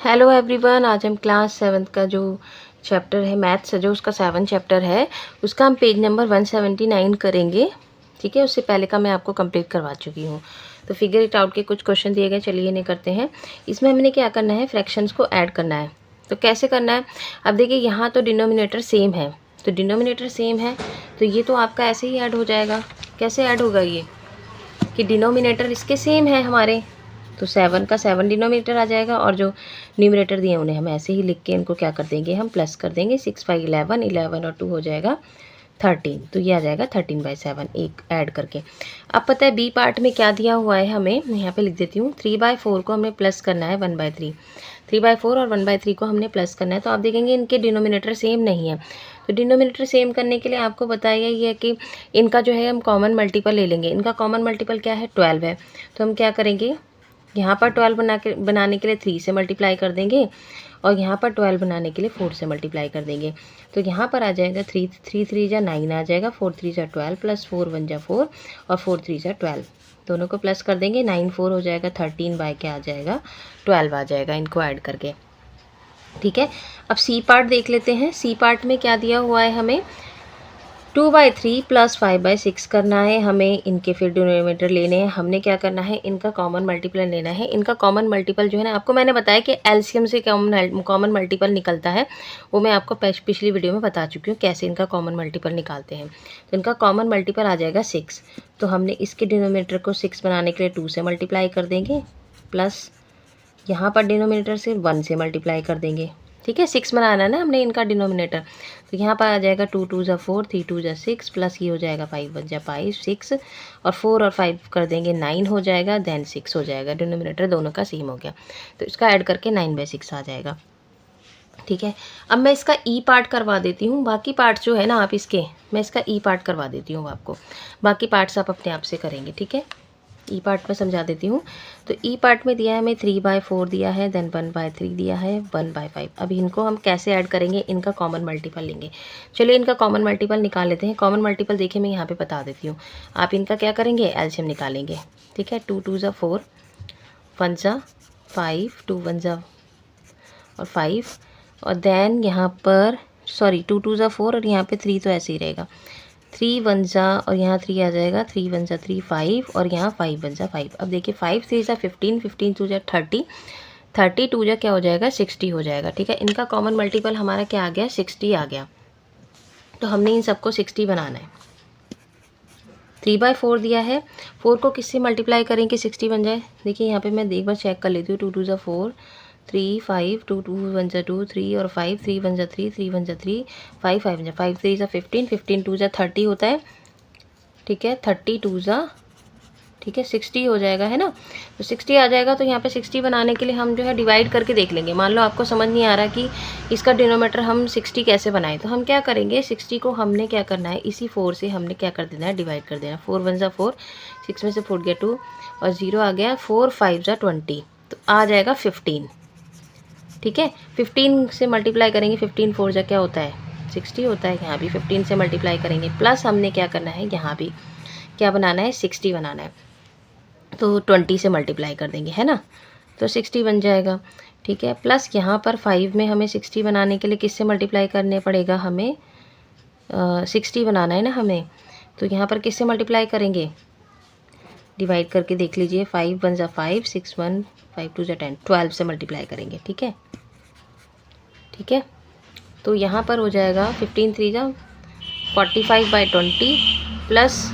Hello everyone, आज हम class 7th का जो चैप्टर है मैथ्स जो उसका 7 चैप्टर है उसका हम पेज नंबर 179 करेंगे। ठीक है, उससे पहले का मैं आपको कंप्लीट करवा चुकी हूँ। तो फिगर इट आउट के कुछ क्वेश्चन दिए गए, चलिए इन्हें करते हैं। इसमें हमने क्या करना है, फ्रैक्शंस को ऐड करना है। तो कैसे करना है, अब देखिए यहाँ तो डिनोमिनेटर सेम है, तो डिनोमिनेटर सेम है तो ये तो आपका ऐसे ही ऐड हो जाएगा। कैसे ऐड होगा ये कि डिनोमिनेटर इसके सेम है हमारे, तो 7 का 7 डिनोमिनेटर आ जाएगा और जो न्यूमरेटर दिए उन्हें हम ऐसे ही लिख के इनको क्या कर देंगे, हम प्लस कर देंगे। 6 5 11, 11 और 2 हो जाएगा 13, तो ये आ जाएगा 13/7 एक ऐड करके। अब पता है बी पार्ट में क्या दिया हुआ है हमें, मैं यहाँ पे लिख देती हूँ। 3/4 को हमें प्लस करना है 1/3, 3/4 और 1/3 को हमने प्लस करना है। तो आप देखेंगे इनके डिनोमिनेटर सेम नहीं है, तो डिनोमिनेटर सेम करने के लिए आपको बताया ही है कि इनका जो है हम कॉमन मल्टीपल ले लेंगे। इनका कॉमन मल्टीपल क्या है, 12 है। तो हम क्या करेंगे, यहाँ पर 12 बनाने के लिए 3 से मल्टीप्लाई कर देंगे और यहाँ पर 12 बनाने के लिए 4 से मल्टीप्लाई कर देंगे। तो यहाँ पर आ जाएगा 3 3 3 जा 9 आ जाएगा, 4 3 जा 12 प्लस 4 1 जा 4 और 4 3 जा 12, दोनों को प्लस कर देंगे। 9 4 हो जाएगा 13 बाय क्या आ जाएगा 12 आ जाएगा, इनको ऐड करके। ठीक है, अब सी पार्ट देख लेते हैं। सी पार्ट में क्या दिया हुआ है हमें, 2/3 प्लस 5/6 करना है हमें। इनके फिर डिनोमिनेटर लेने हैं, हमने क्या करना है, इनका कॉमन मल्टीपल लेना है। इनका कॉमन मल्टीपल जो है ना, आपको मैंने बताया कि एलसीएम से कॉमन मल्टीपल निकलता है, वो मैं आपको पिछली वीडियो में बता चुकी हूँ कैसे इनका कॉमन मल्टीपल निकालते हैं। तो इनका कॉमन मल्टीपल आ जाएगा 6, तो हमने इसके डिनोमिनेटर को 6 बनाने के लिए 2 से मल्टीप्लाई कर देंगे, प्लस यहाँ पर डिनोमिनेटर से 1 से मल्टीप्लाई कर देंगे। ठीक है, 6 बनाना है ना हमने इनका डिनोमिनेटर, तो यहाँ पर आ जाएगा 2 2 जा 4, 3 2 जा 6 प्लस ये हो जाएगा 5 1 जा 5 6 और 4 और 5 कर देंगे 9 हो जाएगा, देन 6 हो जाएगा। डिनोमिनेटर दोनों का सेम हो गया, तो इसका ऐड करके 9/6 आ जाएगा। ठीक है, अब मैं इसका ई पार्ट करवा देती हूँ। बाकी पार्ट जो है ना आप इसके, मैं इसका ई पार्ट करवा देती हूँ आपको, बाकी पार्ट्स आप अपने आप से करेंगे। ठीक है, ई पार्ट में समझा देती हूँ। तो ई पार्ट में दिया है हमें 3/4 दिया है, देन 1/3 दिया है, 1/5। अभी इनको हम कैसे ऐड करेंगे, इनका कॉमन मल्टीपल लेंगे। चलिए इनका कॉमन मल्टीपल निकाल लेते हैं। कॉमन मल्टीपल देखिए मैं यहाँ पे बता देती हूँ, आप इनका क्या करेंगे, एलसीएम निकालेंगे। ठीक है, 2 2 जा 4, 1 जा 5, 2 1 जा और 5 और देन यहाँ पर 2 2 जा 4 और यहाँ पे 3 तो ऐसे ही रहेगा। 3 1 जा और यहाँ 3 आ जाएगा, 3 1 जा 3 5 और यहाँ 5 1 जा 5। अब देखिए 5 3 जा 15, 15 2 जा 30, 30 2 जा क्या हो जाएगा 60 हो जाएगा। ठीक है, इनका कॉमन मल्टीपल हमारा क्या आ गया, 60 आ गया। तो हमने इन सबको 60 बनाना है। 3/4 दिया है, 4 को किससे मल्टीप्लाई करेंगे 60 बन जाए। देखिए यहाँ पे मैं एक बार चेक कर लेती हूँ। 2 2 जा 4, 3 5, 2 2 1 जा 2 3 और 5, 3 1 जा 3, 3 1 जा 3, 5 5 जा 5, 3 जा 15, 15 2 जा 30 होता है। ठीक है, 30 2 जा, ठीक है 60 हो जाएगा, है ना। तो 60 आ जाएगा, तो यहाँ पे 60 बनाने के लिए हम जो है डिवाइड करके देख लेंगे। मान लो आपको समझ नहीं आ रहा कि इसका डिनोमीटर हम 60 कैसे बनाएं, तो हम क्या करेंगे, 60 को हमने क्या करना है, इसी 4 से हमने क्या कर देना है, डिवाइड कर देना। 4 1 जा 4, 6 में से 4 गया 2 और 0 आ गया, 4 5 जा 20, तो आ जाएगा 15। ठीक है, 15 से मल्टीप्लाई करेंगे, 15 4 जा क्या होता है 60 होता है। यहाँ भी 15 से मल्टीप्लाई करेंगे, प्लस हमने क्या करना है, यहाँ भी क्या बनाना है 60 बनाना है, तो 20 से मल्टीप्लाई कर देंगे, है ना, तो 60 बन जाएगा। ठीक है, प्लस यहाँ पर 5 में हमें 60 बनाने के लिए किससे मल्टीप्लाई करने पड़ेगा, हमें 60 बनाना है ना हमें, तो यहाँ पर किससे मल्टीप्लाई करेंगे, डिवाइड करके देख लीजिए। 5 1 जा 5, 6 1 5 2 जा 10, 12 से मल्टीप्लाई करेंगे। ठीक है, ठीक है, तो यहाँ पर हो जाएगा 15 3 जा 45/20 प्लस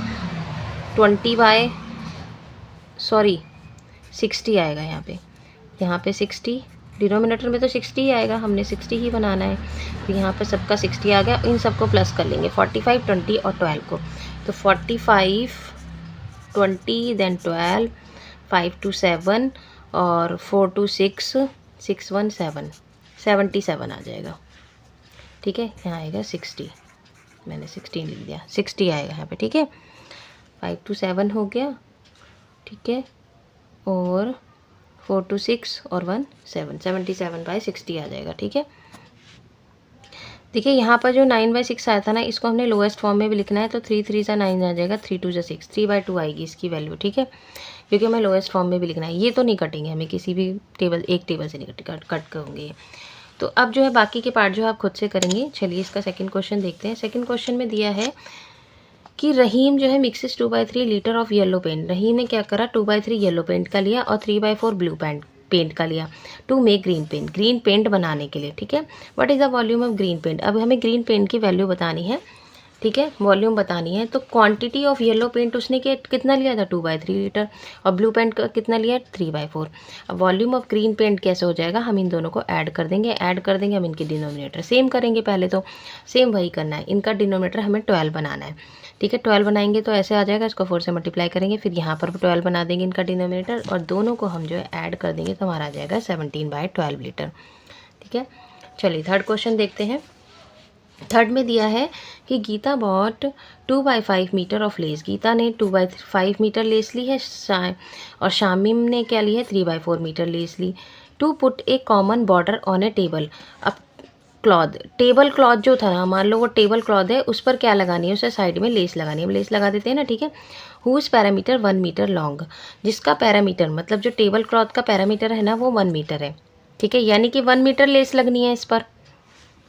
60 आएगा यहाँ पे 60, डिनोमिनेटर में तो 60 ही आएगा, हमने 60 ही बनाना है। तो यहाँ पे सबका 60 आ गया, इन सबको प्लस कर लेंगे 45 20 और 12 को, तो 45 20 देन 12, 5 2 7 और 4 2 6, 6 1 7, 77 आ जाएगा। ठीक है, यहाँ आएगा 60, मैंने 16 लिख दिया, 60 आएगा यहाँ पे। ठीक है, 5 2 7 हो गया, ठीक है, और 4 2 6 और 1 7, 77/60 आ जाएगा। ठीक है, देखिए यहाँ पर जो 9/6 आया था ना, इसको हमने लोएस्ट फॉर्म में भी लिखना है, तो 3 3 जा 9 आ जाएगा, 3 2 जा 6, 3/2 आएगी इसकी वैल्यू। ठीक है, क्योंकि हमें लोएस्ट फॉर्म में भी लिखना है। ये तो नहीं कटेंगे, हमें किसी भी टेबल, एक टेबल से नहीं कट करेंगे। तो अब जो है बाकी के पार्ट जो है आप खुद से करेंगे। चलिए इसका सेकंड क्वेश्चन देखते हैं। सेकंड क्वेश्चन में दिया है कि रहीम जो है mixes 2/3 litre of yellow paint. Rahim ने क्या करा, 2/3 येलो पेंट का लिया और 3/4 ब्लू पेंट का लिया to make green paint, green paint बनाने के लिए। ठीक है, what is the volume of green paint. अब हमें ग्रीन पेंट की वैल्यू बतानी है, ठीक है, वॉल्यूम बतानी है। तो क्वांटिटी ऑफ येलो पेंट उसने कितना लिया था, 2/3 लीटर, और ब्लू पेंट का कितना लिया, 3/4। अब वॉल्यूम ऑफ ग्रीन पेंट कैसे हो जाएगा, हम इन दोनों को ऐड कर देंगे, हम इनके डिनोमिनेटर सेम करेंगे। पहले तो सेम वही करना है, इनका डिनोमिनेटर हमें 12 बनाना है। ठीक है, 12 बनाएंगे तो ऐसे आ जाएगा, इसको 4 से मल्टीप्लाई करेंगे, फिर यहाँ पर 12 बना देंगे इनका डिनोमिनेटर, और दोनों को हम जो है ऐड कर देंगे तो हमारा आ जाएगा 17/12 लीटर। ठीक है, चलिए थर्ड क्वेश्चन देखते हैं। थर्ड में दिया है कि Gita bought 2/5 metre of lace. Gita ने 2/5 मीटर लेस ली है और शामिम ने क्या ली है, 3/4 मीटर लेस ली। To put a common border on a table. अब क्लॉथ, टेबल क्लॉथ जो था ना, मान लो वो टेबल क्लॉथ है, उस पर क्या लगानी है, उसे साइड में लेस लगानी है। हम लेस लगा देते हैं ना, ठीक है। हुज पैरामीटर 1 मीटर लॉन्ग, जिसका पैरामीटर मतलब जो टेबल क्लॉथ का पैरामीटर है ना वो 1 मीटर है। ठीक है, यानी कि 1 मीटर लेस लगनी है इस पर।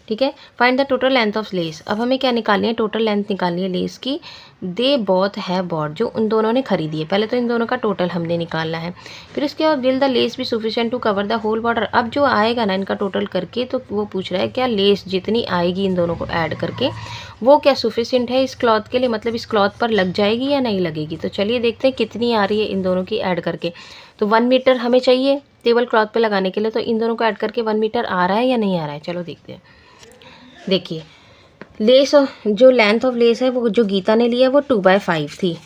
ठीक है, find the total length of less. अब हमें क्या निकालनी है, टोटल लेंथ निकालनी है लेस की। दे बोथ है बॉट, जो उन दोनों ने खरीदी है। पहले तो इन दोनों का टोटल हमने निकालना है, फिर उसके बाद विल द लेस भी sufficient to cover the whole border. अब जो आएगा ना इनका टोटल करके, तो वो पूछ रहा है क्या लेस जितनी आएगी इन दोनों को ऐड करके वो क्या सफिशिएंट है इस क्लॉथ के लिए, मतलब इस क्लॉथ पर लग जाएगी या नहीं लगेगी। तो चलिए देखते हैं कितनी आ रही है इन दोनों की ऐड करके। तो 1 मीटर हमें चाहिए टेबल क्लॉथ पे लगाने के लिए, तो इन दोनों को ऐड करके 1 मीटर आ रहा है या नहीं आ रहा है, चलो देखते हैं। देखिए लेस, जो लेंथ ऑफ लेस है वो जो गीता ने लिया वो 2/5 थी।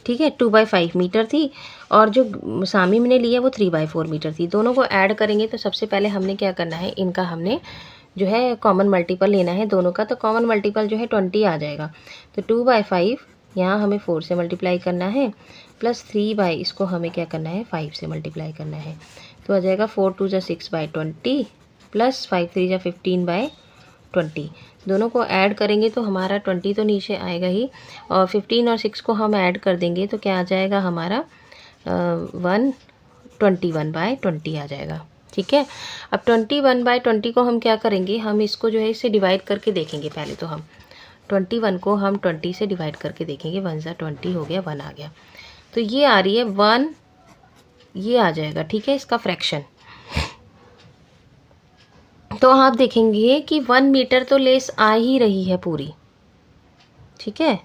ठीक है, 2/5 मीटर थी, और जो सामिम ने लिया वो 3/4 मीटर थी। दोनों को ऐड करेंगे तो सबसे पहले हमने क्या करना है, इनका हमने जो है कॉमन मल्टीपल लेना है दोनों का। तो कॉमन मल्टीपल जो है 20 आ जाएगा। तो 2/5 यहाँ हमें 4 से मल्टीप्लाई करना है, प्लस 3 इसको हमें क्या करना है, 5 से मल्टीप्लाई करना है। तो आ जाएगा 4 2 जा 6/20 प्लस 5 3 जा 15/20। दोनों को ऐड करेंगे तो हमारा 20 तो नीचे आएगा ही, और 15 और 6 को हम ऐड कर देंगे तो क्या आ जाएगा हमारा 121/20 आ जाएगा। ठीक है, अब 21/20 को हम क्या करेंगे, हम इसको जो है इससे डिवाइड करके देखेंगे। पहले तो हम 21 को हम 20 से डिवाइड करके देखेंगे। 1 सा 20 हो गया, 1 आ गया। तो ये आ रही है 1, ये आ जाएगा। ठीक है, इसका फ्रैक्शन। तो आप देखेंगे कि 1 मीटर तो लेस आ ही रही है पूरी। ठीक है,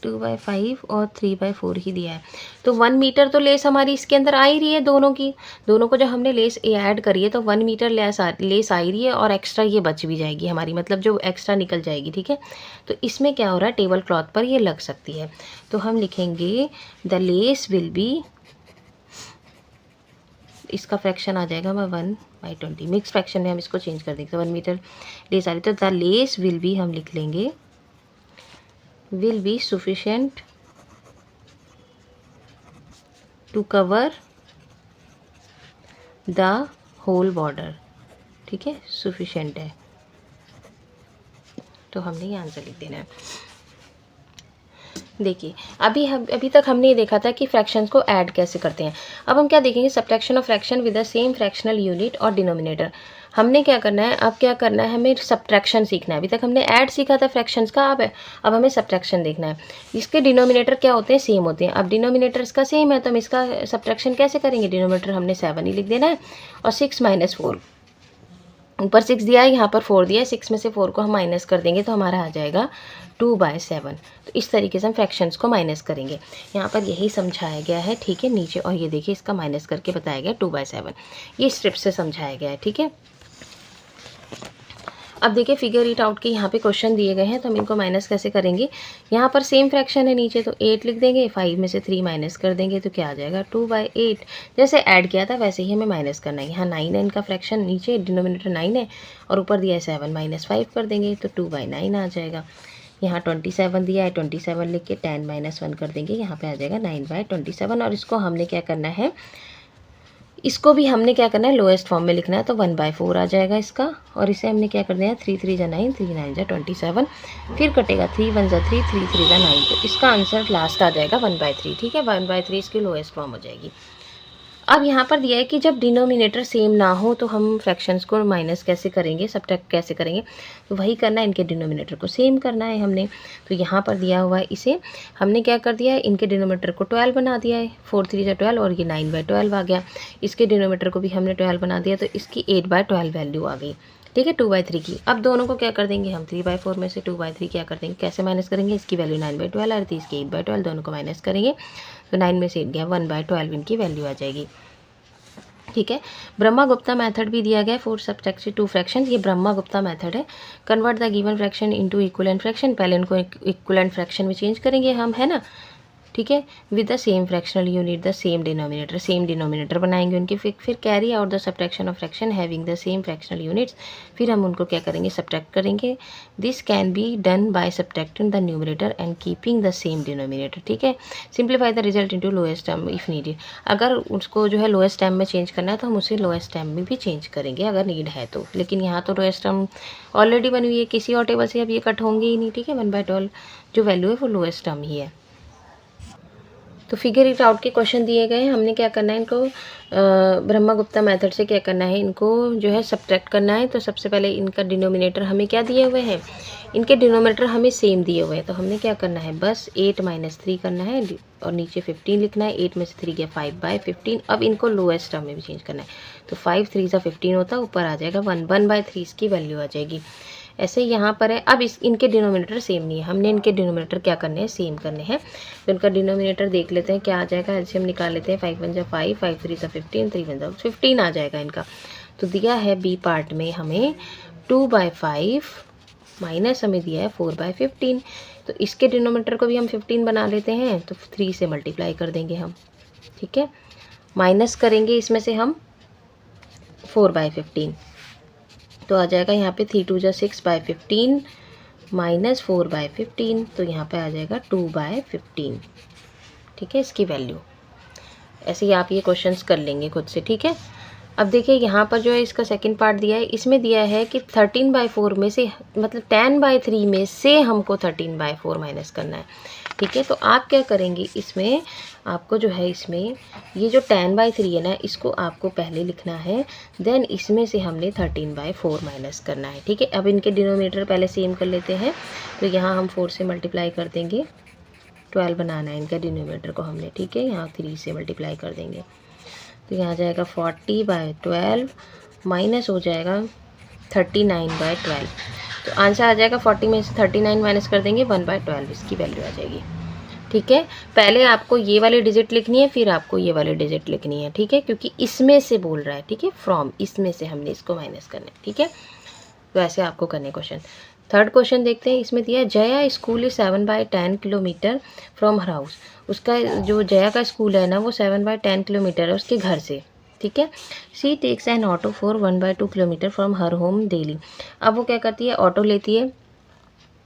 2/5 और 3/4 ही दिया है, तो 1 मीटर तो लेस हमारी इसके अंदर आ ही रही है दोनों की। दोनों को जब हमने लेस ऐड करी है तो 1 मीटर लेस आ ही रही है, और एक्स्ट्रा ये बच भी जाएगी हमारी, मतलब जो एक्स्ट्रा निकल जाएगी। ठीक है, तो इसमें क्या हो रहा है, टेबल क्लॉथ पर ये लग सकती है। तो हम लिखेंगे द लेस विल बी, इसका फ्रैक्शन आ जाएगा हमारा 1/20। मिक्स फ्रैक्शन में हम इसको चेंज कर देंगे। तो 1 मीटर लेस आ रही, तो द लेस विल बी हम लिख लेंगे will be sufficient to cover the whole border। ठीक है, sufficient है, तो हमने ये आंसर लिख देना है। देखिए अभी तक हमने ये देखा था कि फ्रैक्शंस को ऐड कैसे करते हैं। अब हम क्या देखेंगे, subtraction of fraction with the same fractional unit और डिनोमिनेटर। हमने क्या करना है, अब क्या करना है, हमें सब्ट्रैक्शन सीखना है। अभी तक हमने ऐड सीखा था फ्रैक्शंस का, अब हमें सब्ट्रैक्शन देखना है। इसके डिनोमिनेटर क्या होते हैं, सेम होते हैं। अब डिनोमिनेटर इसका सेम है तो हम इसका सब्ट्रैक्शन कैसे करेंगे, डिनोमिनेटर हमने 7 ही लिख देना है, और 6 - 4, ऊपर 6 दिया है, यहाँ पर 4 दिया है, 6 में से 4 को हम माइनस कर देंगे तो हमारा आ जाएगा 2/7। तो इस तरीके से हम फ्रैक्शंस को माइनस करेंगे। यहाँ पर यही समझाया गया है। ठीक है, नीचे और ये देखिए इसका माइनस करके बताया गया 2/7, ये स्ट्रिप से समझाया गया है। ठीक है, अब देखिए फिगर इट आउट के यहाँ पे क्वेश्चन दिए गए हैं, तो हम इनको माइनस कैसे करेंगे। यहाँ पर सेम फ्रैक्शन है नीचे, तो 8 लिख देंगे, 5 में से 3 माइनस कर देंगे तो क्या आ जाएगा 2/8। जैसे ऐड किया था वैसे ही हमें माइनस करना है। यहाँ 9 है इनका फ्रैक्शन, नीचे डिनोमिनेटर 9 है और ऊपर दिया है 7, -5 कर देंगे तो 2/9 आ जाएगा। यहाँ 27 दिया है, 27 लिख के 10 - 1 कर देंगे, यहाँ पे आ जाएगा 9/27। और इसको हमने क्या करना है, इसको भी हमने क्या करना है, लोएस्ट फॉर्म में लिखना है, तो 1/4 आ जाएगा इसका। और इसे हमने क्या कर दिया है, 3 3 जा 9, 3 9 जा 27, फिर कटेगा 3 1 जा 3, 3 3 जा 9। तो इसका आंसर लास्ट आ जाएगा 1/3। ठीक है, 1/3 इसकी लोएस्ट फॉर्म हो जाएगी। अब यहाँ पर दिया है कि जब डिनोमिनेटर सेम ना हो तो हम फ्रैक्शंस को माइनस कैसे करेंगे, सब्ट्रैक्ट कैसे करेंगे। तो वही करना है, इनके डिनोमिनेटर को सेम करना है हमने। तो यहाँ पर दिया हुआ है, इसे हमने क्या कर दिया है, इनके डिनोमिनेटर को 12 बना दिया है। 4 3 जा 12 और ये 9/12 आ गया। इसके डिनोमिनेटर को भी हमने 12 बना दिया, तो इसकी 8/12 वैल्यू आ गई। ठीक है, 2/3 की। अब दोनों को क्या कर देंगे हम, 3/4 में से 2/3 क्या कर देंगे, कैसे माइनस करेंगे, इसकी वैल्यू 9/12 आ रही थी, इसकी 8/12, दोनों को माइनस करेंगे तो 9 में से 8 गया, 1/12 इनकी वैल्यू आ जाएगी। ठीक है, ब्रह्मा गुप्ता मेथड भी दिया गया है फॉर सब्ट्रैक्शन टू फ्रैक्शन। ये ब्रह्मा गुप्ता मेथड है। Convert the given fraction into equivalent fraction. पहले इनको इक्विवेलेंट फ्रैक्शन में चेंज करेंगे हम, है ना। ठीक है, with the same fractional unit the same denominator, same denominator बनाएंगे उनके। फिर carry out the subtraction of fraction having the same fractional units. फिर हम उनको क्या करेंगे, सब्ट्रैक्ट करेंगे। This can be done by subtracting the numerator and keeping the same denominator. ठीक है, simplify the result into lowest term if needed. अगर उसको जो है लोएस्ट टर्म में चेंज करना है तो हम उसे लोएस्ट टर्म में भी चेंज करेंगे अगर नीड है तो। लेकिन यहाँ तो लोएस्ट टर्म ऑलरेडी बनी हुई है, किसी और टेबल से अब ये कट होंगे ही नहीं। ठीक है, 1/12 जो वैल्यू है वो लोएस्ट टर्म ही है। तो फिगर इट आउट के क्वेश्चन दिए गए हैं। हमने क्या करना है, इनको ब्रह्मा गुप्ता मेथड से क्या करना है, इनको जो है सब्ट्रैक्ट करना है। तो सबसे पहले इनका डिनोमिनेटर हमें क्या दिए हुए हैं, इनके डिनोमिनेटर हमें सेम दिए हुए हैं। तो हमने क्या करना है, बस 8 - 3 करना है और नीचे 15 लिखना है। 8 में से 3 गया 5/15। अब इनको लोएस्ट टर्म में भी चेंज करना है। तो 5 3 सा 15 होता है, ऊपर आ जाएगा 1/3 इसकी वैल्यू आ जाएगी। ऐसे यहाँ पर है। अब इस इनके डिनोमिनेटर सेम नहीं है, हमने इनके डिनोमिनेटर क्या करने हैं, सेम करने हैं। तो इनका डिनोमिनेटर देख लेते हैं क्या आ जाएगा। एलसीएम निकाल लेते हैं। 5 1 जा 5, 5 3 सा 15, 3 1 जा 15 आ जाएगा इनका। तो दिया है बी पार्ट में हमें 2/5 माइनस हमें दिया है 4/15। तो इसके डिनोमिनेटर को भी हम 15 बना लेते हैं। तो 3 से मल्टीप्लाई कर देंगे हम। ठीक है, माइनस करेंगे इसमें से हम 4/15। तो आ जाएगा यहाँ पे 3 2 जा 6/15 माइनस 4/15। तो यहाँ पे आ जाएगा 2/15। ठीक है, इसकी वैल्यू। ऐसे ही आप ये क्वेश्चंस कर लेंगे खुद से। ठीक है, अब देखिए यहाँ पर जो है इसका सेकंड पार्ट दिया है। इसमें दिया है कि 13/4 में से, मतलब 10/3 में से हमको 13/4 माइनस करना है। ठीक है, तो आप क्या करेंगे, इसमें आपको जो है, इसमें ये जो 10/3 है ना, इसको आपको पहले लिखना है, देन इसमें से हमने 13/4 माइनस करना है। ठीक है, अब इनके डिनोमिनेटर पहले सेम कर लेते हैं। तो यहाँ हम 4 से मल्टीप्लाई कर देंगे, 12 बनाना है इनका डिनोमिनेटर को हमने। ठीक है, यहाँ 3 से मल्टीप्लाई कर देंगे। तो यहाँ जाएगा 40/12 माइनस हो जाएगा 39/12। तो आंसर आ जाएगा 40 में से 39 माइनस कर देंगे, 1/12 इसकी वैल्यू आ जाएगी। ठीक है, पहले आपको ये वाली डिजिट लिखनी है, फिर आपको ये वाली डिजिट लिखनी है। ठीक है, क्योंकि इसमें से बोल रहा है। ठीक है, फ्रॉम, इसमें से हमने इसको माइनस करना है। ठीक है, तो ऐसे आपको करने क्वेश्चन। थर्ड क्वेश्चन देखते हैं। इसमें दिया Jaya school is 7/10 kilometre from her house. उसका जो जया का स्कूल है ना, वो 7/10 किलोमीटर है उसके घर से। ठीक है, she takes an auto for 1/2 kilometre from her home daily. अब वो क्या करती है, ऑटो लेती है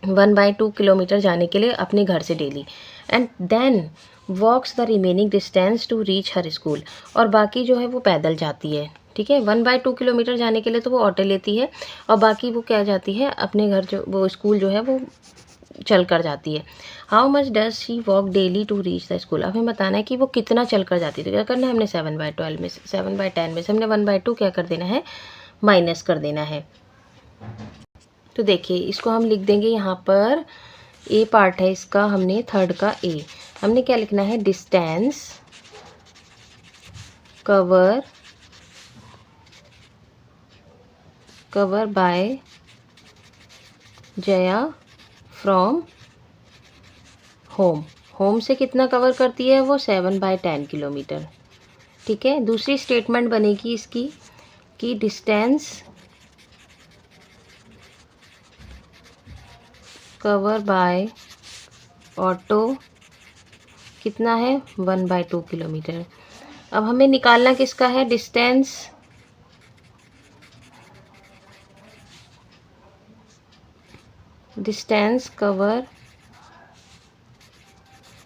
1/2 किलोमीटर जाने के लिए अपने घर से daily, and then walks the remaining distance to reach her school. और बाकी जो है वो पैदल जाती है। ठीक है, 1/2 किलोमीटर जाने के लिए तो वो ऑटो लेती है, और बाकी वो क्या जाती है, अपने घर जो वो स्कूल जो है वो चल कर जाती है। How much does she walk daily to reach the school. हमें बताना है कि वो कितना चल कर जाती है। तो क्या करना है, हमने 7/12 में से, 7/10 में से हमने 1/2 क्या कर देना है, माइनस कर देना है। तो देखिए इसको हम लिख देंगे यहाँ पर, ए पार्ट है इसका, हमने थर्ड का ए, हमने क्या लिखना है, distance cover by Jaya from home. Home से कितना कवर करती है वो, 7/10 किलोमीटर। ठीक है, दूसरी स्टेटमेंट बनेगी इसकी कि डिस्टेंस कवर बाय ऑटो कितना है, 1/2 किलोमीटर। अब हमें निकालना किसका है, डिस्टेंस कवर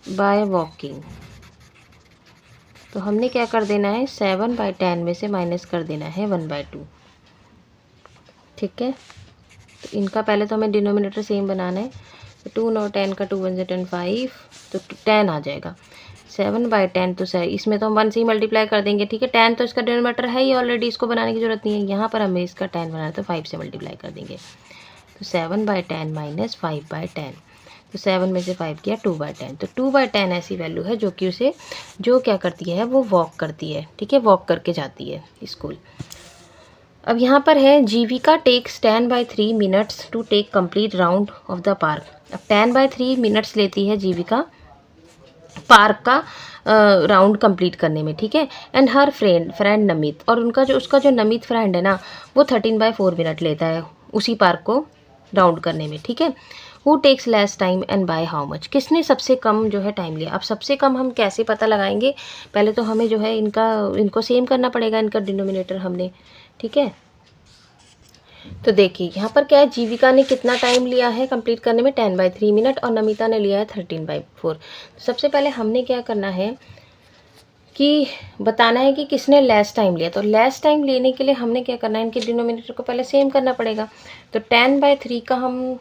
बाय वॉकिंग। तो हमने क्या कर देना है, 7/10 में से माइनस कर देना है 1/2। ठीक है, तो इनका पहले तो हमें डिनोमिनेटर सेम बनाना है। तो 2 9 10 का 2 1 10 5, तो 10 आ जाएगा। 7/10 तो सर इसमें तो हम 1 से ही मल्टीप्लाई कर देंगे। ठीक है, 10 तो इसका डिनोमिनेटर है ही ऑलरेडी, इसको बनाने की जरूरत नहीं है। यहाँ पर हमें इसका 10 बनाना है तो 5 से मल्टीप्लाई कर देंगे। तो 7/10 माइनस 5/10, तो 7 में से 5 किया 2/10। तो 2/10 ऐसी वैल्यू है जो कि उसे जो क्या करती है, वो वॉक करती है। ठीक है, वॉक करके जाती है स्कूल। अब यहाँ पर है Jeevika takes 10/3 minutes to take complete round of the park. अब 10/3 मिनट्स लेती है जीविका पार्क का राउंड कंप्लीट करने में। ठीक है, एंड हर फ्रेंड नमित, और उसका जो नमित फ्रेंड है ना, वो 13/4 मिनट लेता है उसी पार्क को राउंड करने में। ठीक है, who takes less time and by how much, किसने सबसे कम जो है टाइम लिया। अब सबसे कम हम कैसे पता लगाएंगे, पहले तो हमें जो है इनको सेम करना पड़ेगा, इनका डिनोमिनेटर हमने। ठीक है, तो देखिए यहाँ पर क्या है, जीविका ने कितना टाइम लिया है कंप्लीट करने में, 10/3 मिनट, और नमिता ने लिया है 13/4। सबसे पहले हमने क्या करना है कि बताना है कि किसने लेस टाइम लिया। तो लेस टाइम लेने के लिए हमने क्या करना है, इनके डिनोमिनेटर को पहले सेम करना पड़ेगा। तो 10/3 का हम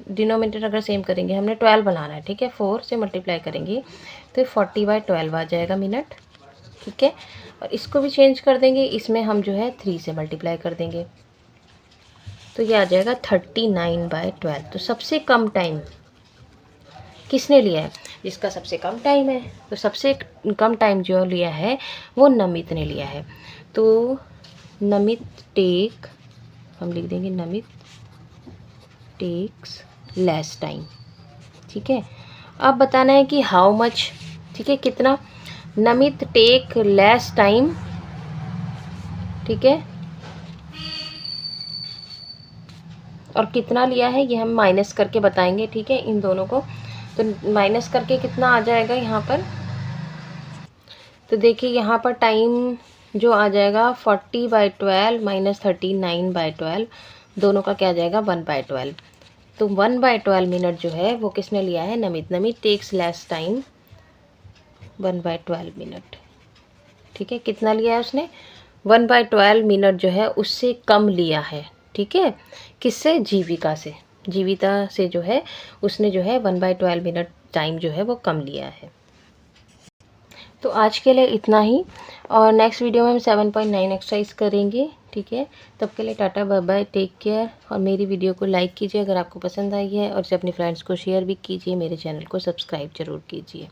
डिनोमिनेटर अगर सेम करेंगे, हमने 12 बनाना है। ठीक है, 4 से मल्टीप्लाई करेंगे तो 40/12 आ जाएगा मिनट। ठीक है, और इसको भी चेंज कर देंगे, इसमें हम जो है 3 से मल्टीप्लाई कर देंगे, तो ये आ जाएगा 39/12। तो सबसे कम टाइम किसने लिया है, जिसका सबसे कम टाइम है। तो सबसे कम टाइम जो लिया है वो नमित ने लिया है। तो नमित टेक, हम लिख देंगे नमित टेक्स लेस टाइम। ठीक है, अब बताना है कि हाउ मच। ठीक है, कितना, नमित टेक लेस टाइम। ठीक है, और कितना लिया है ये हम माइनस करके बताएंगे। ठीक है, इन दोनों को तो माइनस करके कितना आ जाएगा यहाँ पर, तो देखिए यहाँ पर टाइम जो आ जाएगा 40/12 माइनस 39/12, दोनों का क्या आ जाएगा 1/12। तो 1/12 मिनट जो है वो किसने लिया है, Namit takes less time 1/12 minute. ठीक है, कितना लिया है उसने, 1/12 मिनट जो है उससे कम लिया है। ठीक है, किससे, जीविका से। जीविका से जो है उसने जो है 1/12 मिनट टाइम जो है वो कम लिया है। तो आज के लिए इतना ही, और नेक्स्ट वीडियो में हम 7.9 एक्सरसाइज करेंगे। ठीक है, तब के लिए tata bye bye, take care. और मेरी वीडियो को लाइक कीजिए अगर आपको पसंद आई है, और इसे अपने फ्रेंड्स को शेयर भी कीजिए। मेरे चैनल को सब्सक्राइब जरूर कीजिए।